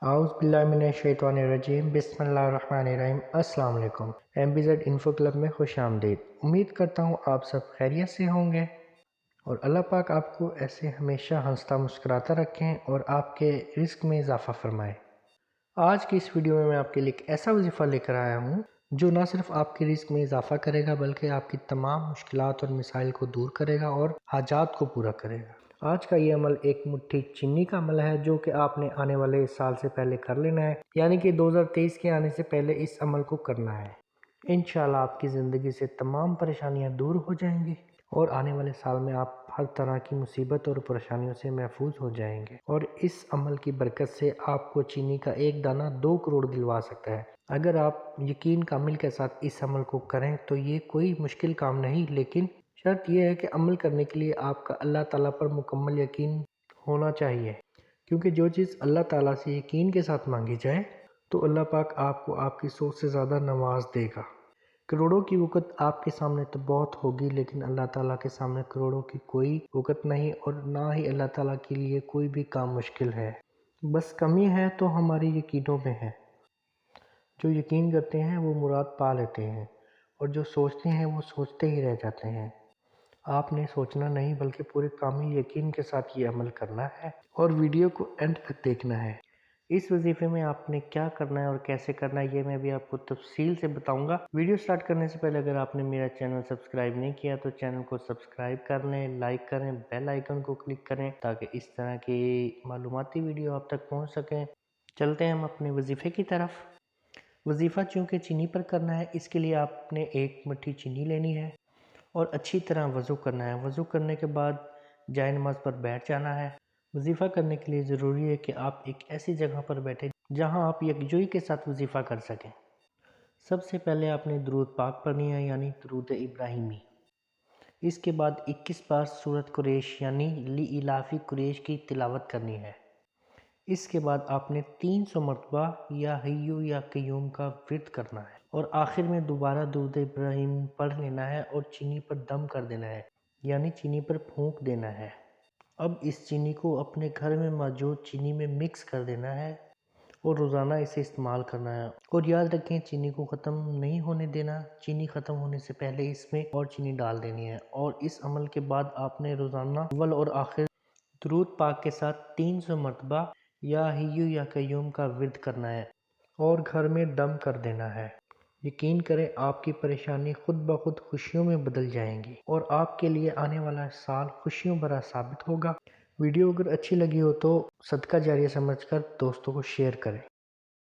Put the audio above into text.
اعوذ باللہ من الشیطان الرجیم بسم اللہ الرحمن الرحیم۔ السلام علیکم، MBZ انفو کلب میں خوش آمدید۔ امید کرتا ہوں آپ سب خیریت سے ہوں گے اور اللہ پاک آپ کو ایسے ہمیشہ ہنستا مسکراتا رکھیں اور آپ کے رزق میں اضافہ فرمائے۔ آج کی اس ویڈیو میں آپ کے لیے ایک ایسا وظیفہ لے کر آیا ہوں جو نہ صرف آپ کے رزق میں اضافہ کرے گا بلکہ آپ کی تمام مشکلات اور مسائل کو دور کرے گا اور حاجات کو پورا کرے گا۔ آج کا یہ عمل ایک مٹھی چینی کا عمل ہے جو کہ آپ نے آنے والے اس سال سے پہلے کر لینا ہے، یعنی کہ 2023 کے آنے سے پہلے اس عمل کو کرنا ہے۔ انشاءاللہ آپ کی زندگی سے تمام پریشانیاں دور ہو جائیں گی اور آنے والے سال میں آپ ہر طرح کی مصیبت اور پریشانیوں سے محفوظ ہو جائیں گے، اور اس عمل کی برکت سے آپ کو چینی کا ایک دانہ 2 کروڑ دلوا سکتا ہے۔ اگر آپ یقین کامل کے ساتھ اس عمل کو کریں تو یہ کوئی مشکل کام نہیں، لیکن شرط یہ ہے کہ عمل کرنے کے لیے آپ کا اللہ تعالیٰ پر مکمل یقین ہونا چاہیے، کیونکہ جو چیز اللہ تعالیٰ سے یقین کے ساتھ مانگی جائے تو اللہ پاک آپ کو آپ کی سوچ سے زیادہ نواز دے گا۔ کروڑوں کی وقت آپ کے سامنے تو بہت ہوگی، لیکن اللہ تعالیٰ کے سامنے کروڑوں کی کوئی وقت نہیں، اور نہ ہی اللہ تعالیٰ کے لیے کوئی بھی کام مشکل ہے۔ بس کمی ہے تو ہماری یقینوں میں ہے۔ جو یقین کرتے ہیں وہ مراد پا لیتے ہیں، اور جو سوچتے ہیں وہ سوچتے ہی رہ جاتے ہیں۔ آپ نے سوچنا نہیں بلکہ پورے کامل یقین کے ساتھ یہ عمل کرنا ہے اور ویڈیو کو اینڈ تک دیکھنا ہے۔ اس وظیفے میں آپ نے کیا کرنا ہے اور کیسے کرنا ہے یہ میں بھی آپ کو تفصیل سے بتاؤں گا۔ ویڈیو سٹارٹ کرنے سے پہلے اگر آپ نے میرا چینل سبسکرائب نہیں کیا تو چینل کو سبسکرائب کر لیں، لائک کریں، بیل آئیکن کو کلک کریں تاکہ اس طرح کی معلوماتی ویڈیو آپ تک پہنچ سکیں۔ چلتے ہیں ہم اپنے وظیفے کی طرف۔ وظیفہ چونکہ چینی پر کرنا ہے، اس کے لیے آپ نے ایک مٹھی چینی لینی ہے اور اچھی طرح وضو کرنا ہے۔ وضو کرنے کے بعد جائے نماز پر بیٹھ جانا ہے۔ وظیفہ کرنے کے لیے ضروری ہے کہ آپ ایک ایسی جگہ پر بیٹھیں جہاں آپ یکجوئی کے ساتھ وظیفہ کر سکیں۔ سب سے پہلے آپ نے درود پاک پڑھنی ہے، یعنی درود ابراہیمی۔ اس کے بعد 21 بار سورۃ قریش یعنی لإلاف قریش کی تلاوت کرنی ہے۔ اس کے بعد آپ نے 300 مرتبہ یا حیو یا قیوم کا ورد کرنا ہے، اور آخر میں دوبارہ درود ابراہیم پڑھ لینا ہے اور چینی پر دم کر دینا ہے، یعنی چینی پر پھونک دینا ہے۔ اب اس چینی کو اپنے گھر میں موجود چینی میں مکس کر دینا ہے اور روزانہ اسے استعمال کرنا ہے، اور یاد رکھیں چینی کو ختم نہیں ہونے دینا۔ چینی ختم ہونے سے پہلے اس میں اور چینی ڈال دینی ہے، اور اس عمل کے بعد آپ نے روزانہ اول اور آخر درود پاک کے ساتھ 300 مرتبہ یا حیو یا قیوم کا ورد کرنا ہے اور گھر میں دم کر دینا ہے۔ یقین کریں آپ کی پریشانی خود بخود خوشیوں میں بدل جائیں گی اور آپ کے لیے آنے والا سال خوشیوں بھرا ثابت ہوگا۔ ویڈیو اگر اچھی لگی ہو تو صدقہ جاریہ سمجھ کر دوستوں کو شیئر کریں۔